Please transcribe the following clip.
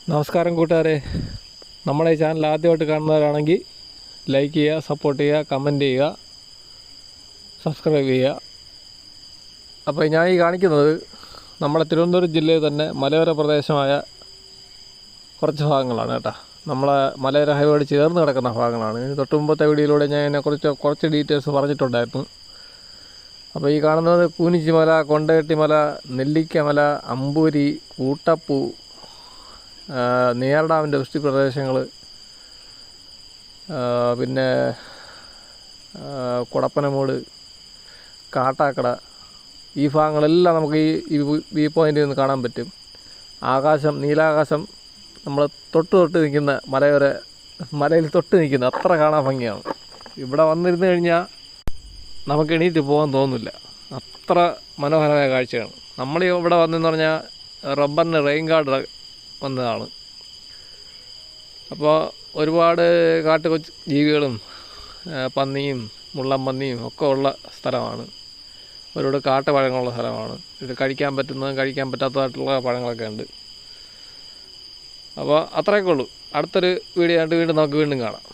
നമസ്കാരം കൂട്ടുകാരെ, നമ്മുടെ ഈ ചാനൽ ആദ്യമായിട്ട് കാണുന്നവരാണെങ്കിൽ ലൈക്ക് ചെയ്യുക, സപ്പോർട്ട് ചെയ്യുക, കമൻറ്റ് ചെയ്യുക, സബ്സ്ക്രൈബ് ചെയ്യുക. അപ്പോൾ ഞാൻ ഈ കാണിക്കുന്നത് നമ്മുടെ തിരുവനന്തപുരം ജില്ലയിൽ തന്നെ മലയോര പ്രദേശമായ കുറച്ച് ഭാഗങ്ങളാണ് കേട്ടോ. നമ്മളെ മലയോര ഹൈവേയോട് ചേർന്ന് കിടക്കുന്ന ഭാഗങ്ങളാണ്. തൊട്ട് മുമ്പത്തെ വീഡിയോയിലൂടെ ഞാൻ ഇതിനെക്കുറിച്ച് കുറച്ച് ഡീറ്റെയിൽസ് പറഞ്ഞിട്ടുണ്ടായിരുന്നു. അപ്പോൾ ഈ കാണുന്നത് കൂനിച്ചിമല, കൊണ്ടകെട്ടിമല, നെല്ലിക്കമല, അമ്പൂരി, കൂട്ടപ്പൂ, നെയ്യാർ ഡാമിൻ്റെ വൃഷ്ടി പ്രദേശങ്ങൾ, പിന്നെ കുടപ്പനമൂട്, കാട്ടാക്കട, ഈ ഭാഗങ്ങളെല്ലാം നമുക്ക് ഈ വ്യൂ പോയിൻ്റിൽ നിന്ന് കാണാൻ പറ്റും. ആകാശം, നീലാകാശം നമ്മൾ തൊട്ട് നിൽക്കുന്ന മലയിൽ തൊട്ട് നിൽക്കുന്ന അത്ര കാണാൻ ഭംഗിയാണ്. ഇവിടെ വന്നിരുന്നു കഴിഞ്ഞാൽ നമുക്ക് എണീറ്റ് പോകാൻ തോന്നില്ല, അത്ര മനോഹരമായ കാഴ്ചയാണ്. നമ്മൾ ഇവിടെ വന്നെന്ന് പറഞ്ഞാൽ റബ്ബറിന് റെയിൻ ഗാർഡ് വന്നതാണ്. അപ്പോൾ ഒരുപാട് കാട്ടുകൊച്ചു ജീവികളും പന്നിയും മുള്ളൻ പന്നിയും ഒക്കെ ഉള്ള സ്ഥലമാണ്. ഒരുപാട് കാട്ടുപഴങ്ങളുള്ള സ്ഥലമാണ്. ഇത് കഴിക്കാൻ പറ്റുന്നതും കഴിക്കാൻ പറ്റാത്തതായിട്ടുള്ള പഴങ്ങളൊക്കെ ഉണ്ട്. അപ്പോൾ അത്രയൊക്കെ ഉള്ളൂ. അടുത്തൊരു വീഡിയോ ആയിട്ട് വീണ്ടും കാണാം.